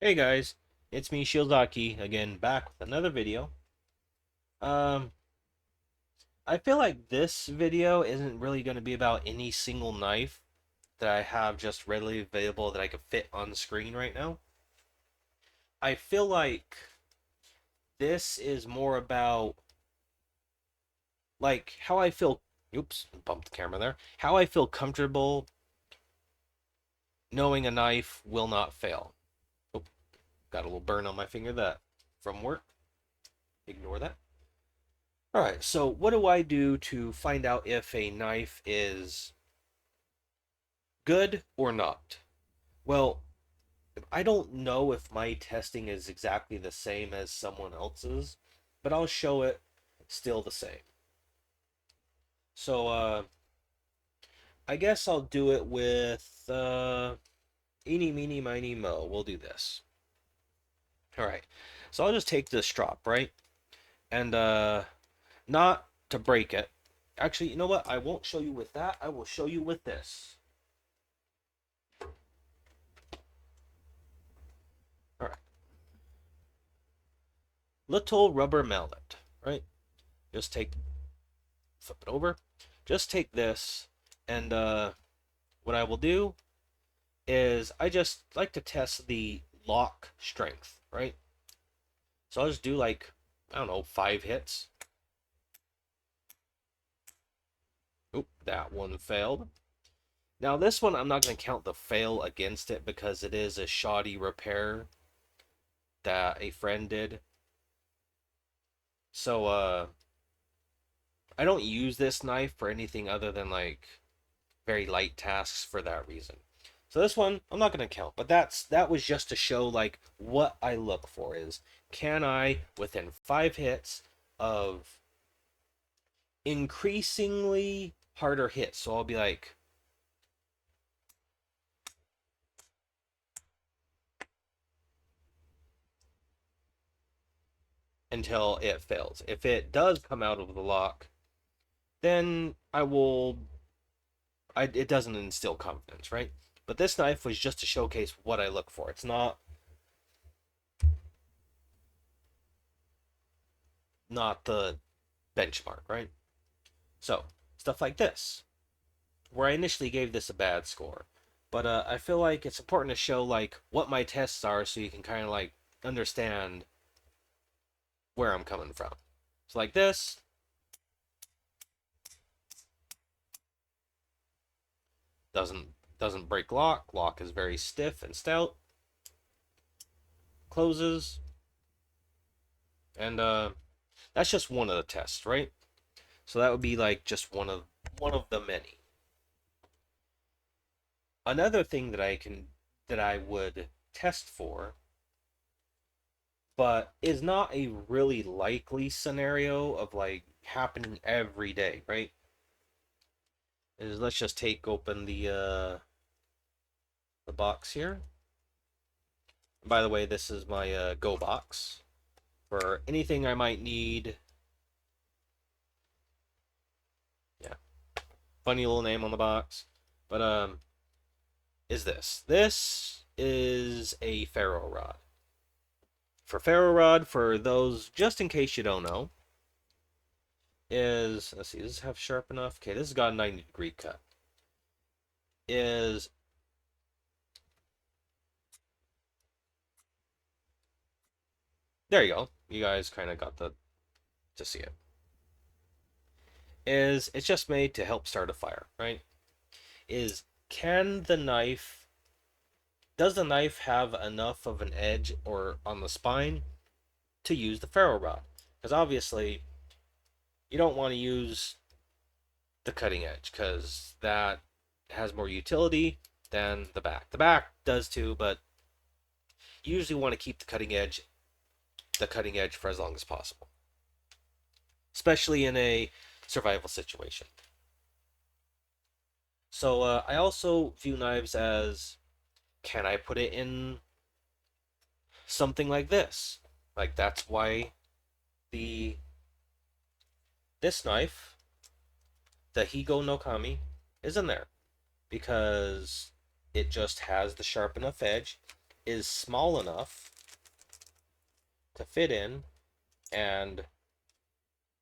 Hey guys, it's me Shieldzaki again, back with another video. Um, I feel like this video isn't really going to be about any single knife that I have just readily available that I could fit on screen right now. I feel like this is more about like how I feel. Oops, bumped the camera there. How I feel comfortable knowing a knife will not fail. Oh, got a little burn on my finger that from work. Ignore that. All right, so what do I do to find out if a knife is good or not? Well, I don't know if my testing is exactly the same as someone else's, but I'll show it still the same. So, I guess I'll do it with eeny, meeny, miny, mo. We'll do this. All right, so I'll just take this strop, right? And, not to break it. Actually, you know what? I won't show you with that. I will show you with this. All right. Little rubber mallet, right? Just flip it over. Just take this, and what I will do is I just like to test the lock strength, right? So I'll just do like, I don't know, 5 hits. Oop, that one failed. Now this one, I'm not going to count the fail against it because it is a shoddy repair that a friend did. So, I don't use this knife for anything other than like very light tasks for that reason. So this one I'm not going to count, but that was just to show like what I look for is can I within 5 hits of increasingly harder hits. So I'll be like until it fails. If it does come out of the lock, then it doesn't instill confidence, right? But this knife was just to showcase what I look for. It's not the benchmark, right? So, stuff like this, where I initially gave this a bad score. But I feel like it's important to show like what my tests are so you can kind of like understand where I'm coming from. So like this doesn't break lock. Lock is very stiff and stout. Closes, and that's just one of the tests, right? So that would be like just one of the many. Another thing that I would test for, but is not a really likely scenario of like happening every day, right? Is let's just take open the box here. By the way, this is my Go box for anything I might need. Yeah, funny little name on the box, but is this? This is a ferro rod. For ferro rod, for those just in case you don't know, is let's see, does this have sharp enough? Okay, this has got a 90-degree cut. Is there you go. You guys kind of got to see it. Is it's just made to help start a fire, right? Is can the knife does the knife have enough of an edge or on the spine to use the ferro rod? Because obviously you don't want to use the cutting edge because that has more utility than the back. The back does too, but you usually want to keep the cutting edge for as long as possible, especially in a survival situation. So I also view knives as can I put it in something like this? Like that's why the this knife, the Higo no Kami, is in there because it just has the sharp enough edge. is small enough to fit in, and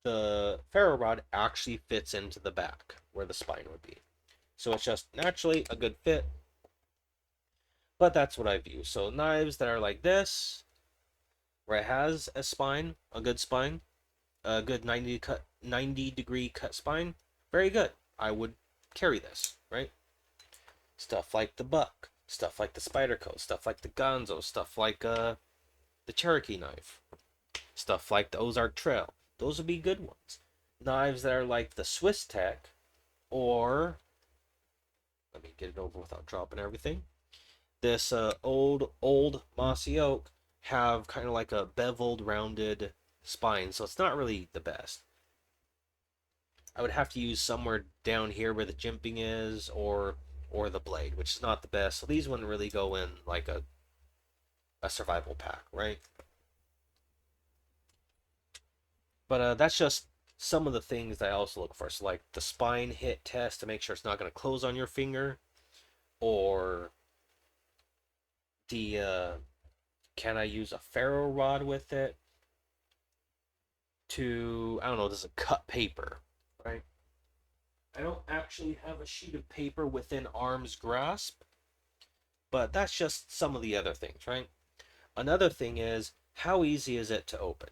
the ferro rod actually fits into the back where the spine would be. So it's just naturally a good fit, but that's what I've used. So knives that are like this, where it has a spine, a good spine, a good 90 degree cut spine, very good. I would carry this, right? Stuff like the Buck, stuff like the Spyderco, stuff like the Gonzo, stuff like the Cherokee knife, stuff like the Ozark Trail. Those would be good ones. Knives that are like the Swiss Tech, or let me get it over without dropping everything. This old mossy oak have kind of like a beveled, rounded spine, so it's not really the best. I would have to use somewhere down here where the jimping is, or the blade, which is not the best. So these wouldn't really go in like a survival pack, right? But that's just some of the things that I also look for. So like the spine hit test to make sure it's not going to close on your finger, or the can I use a ferro rod with it to, I don't know, does it cut paper, right? I don't actually have a sheet of paper within arm's grasp, but that's just some of the other things, right? Another thing is, how easy is it to open?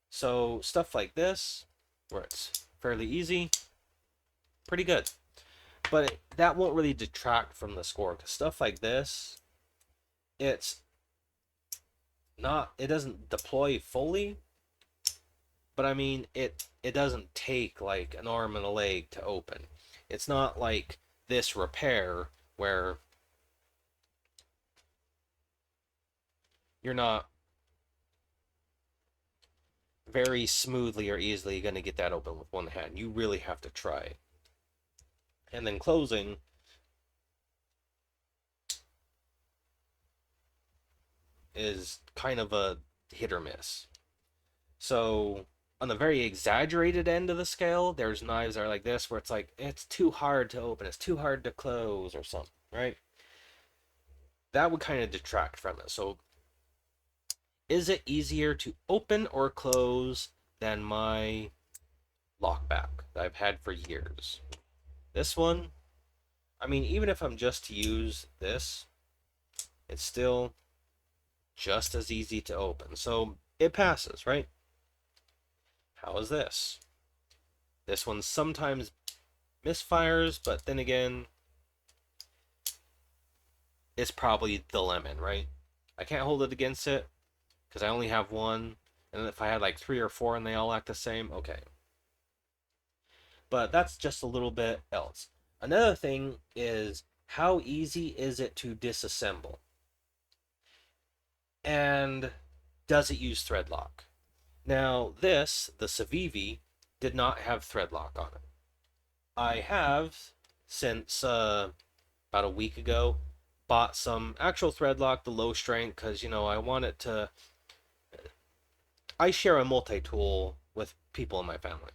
So stuff like this, where it's fairly easy, pretty good. But that won't really detract from the score, because stuff like this, it's not, it doesn't deploy fully, but I mean, it doesn't take like an arm and a leg to open. It's not like this repair where you're not very smoothly or easily going to get that open with one hand. You really have to try. And then closing is kind of a hit or miss. So on the very exaggerated end of the scale, there's knives that are like this where it's like it's too hard to open, it's too hard to close or something, right? That would kind of detract from it. So is it easier to open or close than my lockback that I've had for years? This one, I mean, even if I'm just to use this, it's still just as easy to open. So it passes, right? How is this? This one sometimes misfires, but then again, it's probably the lemon, right? I can't hold it against it because I only have one. And if I had like 3 or 4 and they all act the same, okay. But that's just a little bit else. Another thing is, how easy is it to disassemble? And does it use thread lock? Now, this, the Civivi, did not have thread lock on it. I have, since about a week ago, bought some actual thread lock, the low strength, because, you know, I want it to. I share a multi tool with people in my family.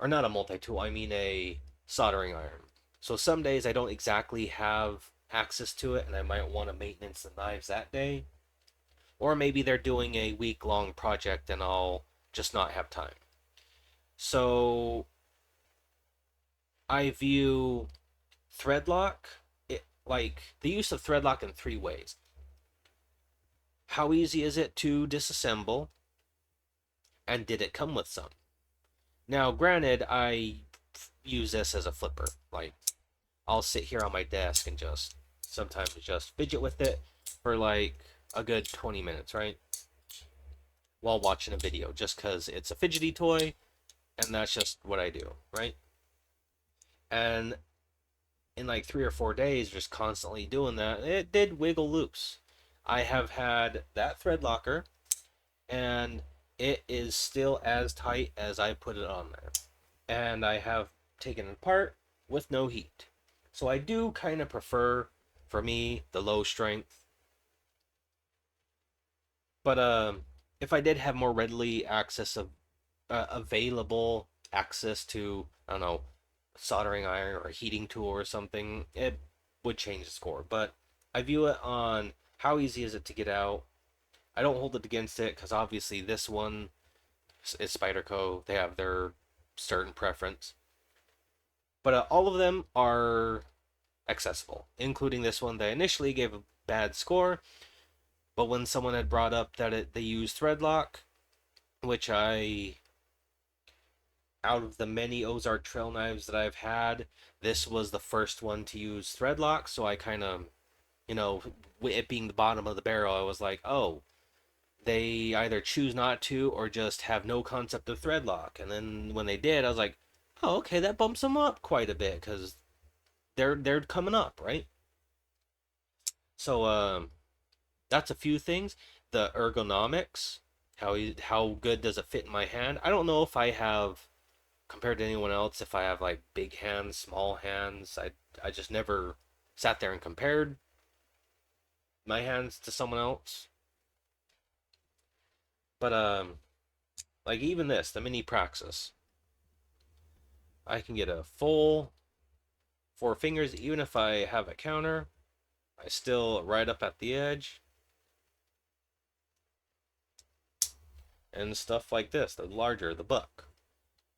Or not a multi tool, I mean a soldering iron. So some days I don't exactly have access to it, and I might want to maintenance the knives that day. Or maybe they're doing a week-long project and I'll just not have time. So I view threadlock, like the use of threadlock in 3 ways. How easy is it to disassemble? And did it come with some? Now, granted, I use this as a flipper. Like, I'll sit here on my desk and just sometimes just fidget with it for like a good 20 minutes, right? While watching a video, just because it's a fidgety toy, and that's just what I do, right? And in like 3 or 4 days, just constantly doing that, it did wiggle loose. I have had that thread locker, and it is still as tight as I put it on there. And I have taken it apart with no heat. So I do kind of prefer, for me, the low strength. But if I did have more readily access of available access to, I don't know, soldering iron or a heating tool or something, it would change the score. But I view it on How easy is it to get out? I don't hold it against it because obviously this one is Spyderco. They have their certain preference, but all of them are accessible, including this one that initially gave a bad score. But when someone had brought up that they use thread lock, which out of the many Ozark trail knives that I've had, this was the first one to use thread lock. So I kind of, you know, it being the bottom of the barrel, I was like, oh, they either choose not to or just have no concept of thread lock. And then when they did, I was like, oh, okay, that bumps them up quite a bit because they're coming up, right? So that's a few things. The ergonomics, how good does it fit in my hand? I don't know if I have compared to anyone else if I have like big hands, small hands. I just never sat there and compared my hands to someone else. But like even this, the mini Praxis, I can get a full 4 fingers even if I have a counter. I still right up at the edge and stuff like this. The larger the buck,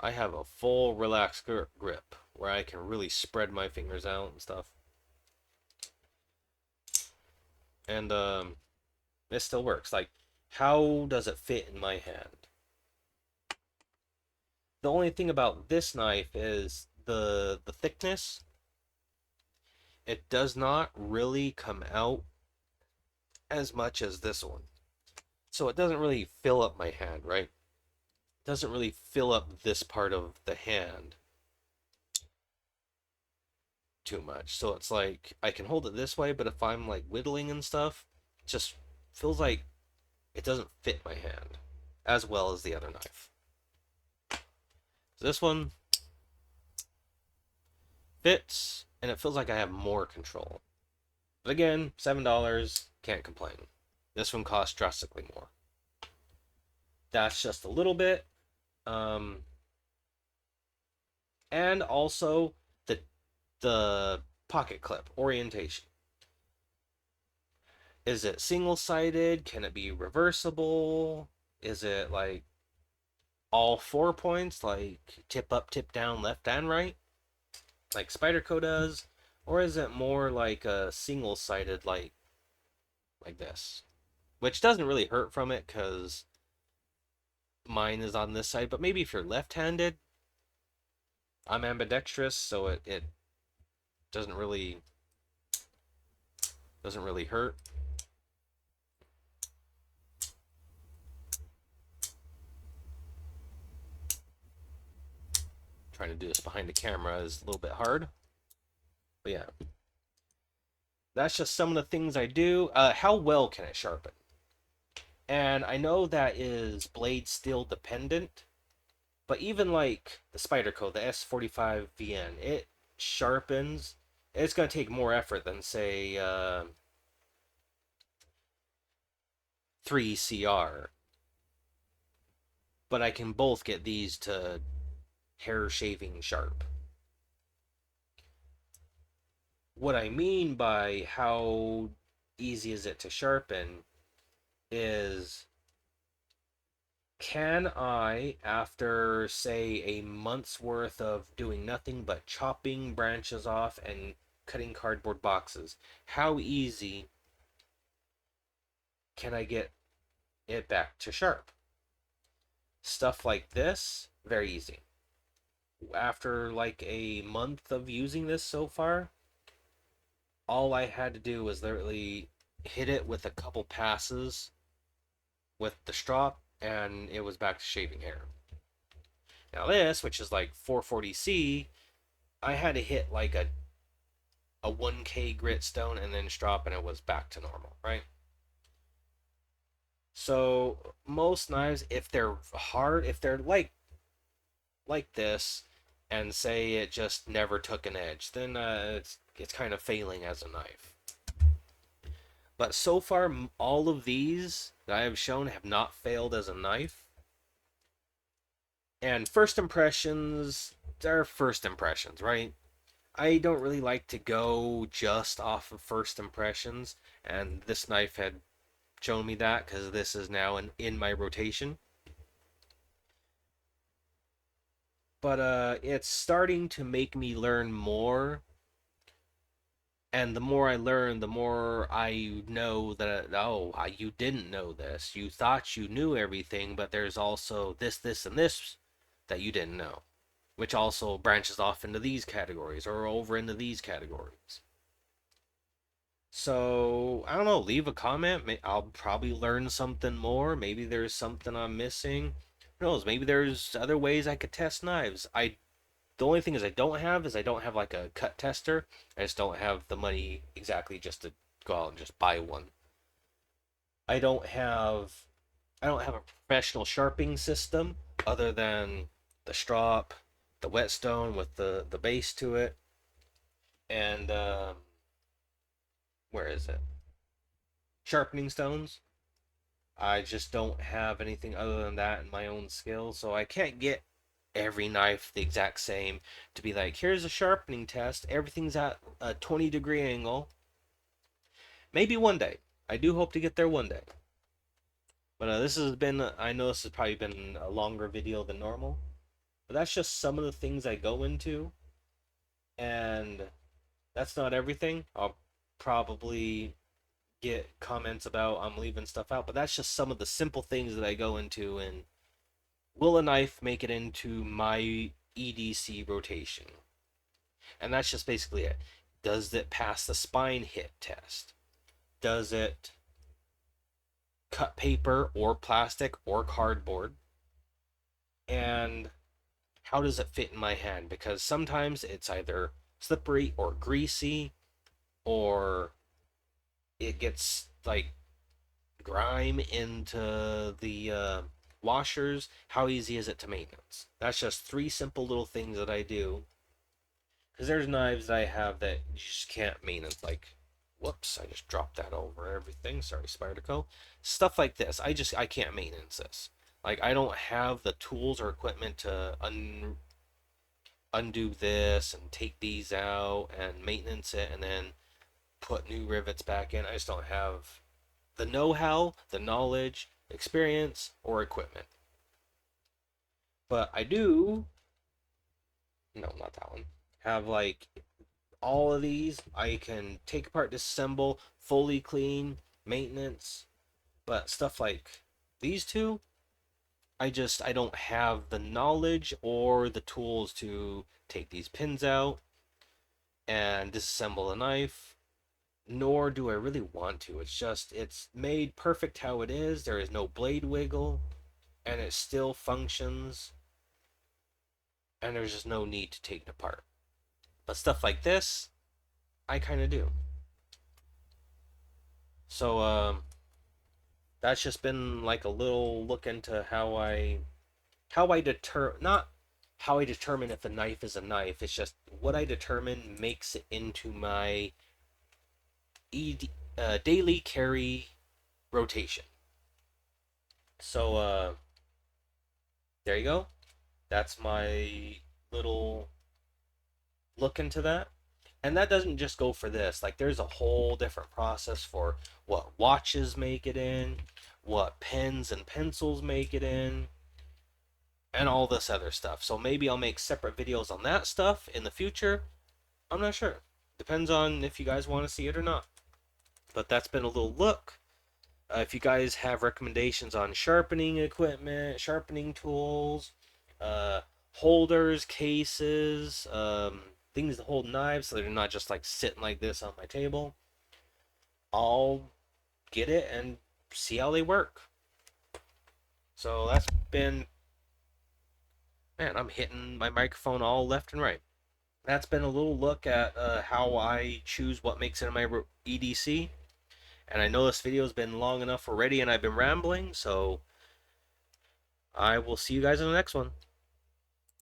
I have a full relaxed grip where I can really spread my fingers out and stuff. And it still works. Like, how does it fit in my hand? The only thing about this knife is the thickness. It does not really come out as much as this one. So it doesn't really fill up my hand, right? It doesn't really fill up this part of the hand too much. So it's like I can hold it this way, but if I'm like whittling and stuff, it just feels like it doesn't fit my hand as well as the other knife. So this one fits and it feels like I have more control. But again, $7, can't complain. This one costs drastically more. That's just a little bit. Um, and also the pocket clip orientation. Is it single-sided? Can it be reversible? Is it like all 4 points, like tip up, tip down, left and right, like Spyderco does? Or is it more like a single-sided, like this? Which doesn't really hurt from it because mine is on this side, but maybe if you're left-handed, I'm ambidextrous, so it doesn't really hurt. Trying to do this behind the camera is a little bit hard. But yeah. That's just some of the things I do. How well can it sharpen? And I know that is blade steel dependent, but even like the Spyderco, the S45 VN, it sharpens. It's going to take more effort than, say, 3CR. But I can both get these to hair shaving sharp. What I mean by how easy is it to sharpen is, can I, after say a month's worth of doing nothing but chopping branches off and cutting cardboard boxes, how easy can I get it back to sharp? Stuff like this, very easy. After like a month of using this so far, all I had to do was literally hit it with a couple passes with the strop and it was back to shaving hair. Now this, which is like 440C, I had to hit like a 1K grit stone and then strop and it was back to normal, right? So most knives, if they're hard, if they're like this, and say it just never took an edge, then it's kind of failing as a knife. But so far, all of these that I have shown have not failed as a knife. And first impressions are first impressions, right? I don't really like to go just off of first impressions, and this knife had shown me that because this is now in my rotation. But it's starting to make me learn more, and the more I learn, the more I know that you didn't know this. You thought you knew everything, but there's also this, this, and this that you didn't know, which also branches off into these categories or over into these categories. So, I don't know, leave a comment. I'll probably learn something more. Maybe there's something I'm missing. Who knows? Maybe there's other ways I could test knives. The only thing is I don't have like a cut tester. I just don't have the money exactly just to go out and just buy one. I don't have I don't have a professional sharpening system other than the strop, the whetstone with the base to it, and where is it? Sharpening stones. I just don't have anything other than that in my own skill, so I can't get every knife the exact same to be like, here's a sharpening test, everything's at a 20-degree angle. Maybe one day. I do hope to get there one day. But this has been, I know this has probably been a longer video than normal, but that's just some of the things I go into, and that's not everything. I'll probably get comments about I'm leaving stuff out, but that's just some of the simple things that I go into. And will a knife make it into my EDC rotation? And that's just basically it. Does it pass the spine hit test? Does it cut paper or plastic or cardboard? And how does it fit in my hand? Because sometimes it's either slippery or greasy, or it gets like grime into the washers. How easy is it to maintenance? That's just three simple little things that I do. Because there's knives that I have that you just can't maintenance. Like, whoops, I just dropped that over everything. Sorry, Spyderco. Stuff like this. I can't maintenance this. Like, I don't have the tools or equipment to undo this and take these out and maintenance it and then put new rivets back in. I just don't have the know-how, the knowledge, experience, or equipment. But I do, no, not that one, have like all of these. I can take apart, disassemble, fully clean, maintenance, but stuff like these two, I don't have the knowledge or the tools to take these pins out and disassemble a knife, nor do I really want to. It's made perfect how it is. There is no blade wiggle, and it still functions, and there's just no need to take it apart. But stuff like this, I kind of do. So that's just been like a little look into how I deter not how I determine if a knife is a knife. It's just what I determine makes it into my daily carry rotation. So there you go. That's my little look into that. And that doesn't just go for this. Like, there's a whole different process for what watches make it in, what pens and pencils make it in, and all this other stuff. So maybe I'll make separate videos on that stuff in the future. I'm not sure. Depends on if you guys want to see it or not. But that's been a little look. If you guys have recommendations on sharpening equipment, sharpening tools, uh, holders, cases, things to hold knives so they're not just like sitting like this on my table, I'll get it and see how they work. So that's been, man, I'm hitting my microphone all left and right. That's been a little look at how I choose what makes it in my EDC. And I know this video has been long enough already and I've been rambling, so I will see you guys in the next one.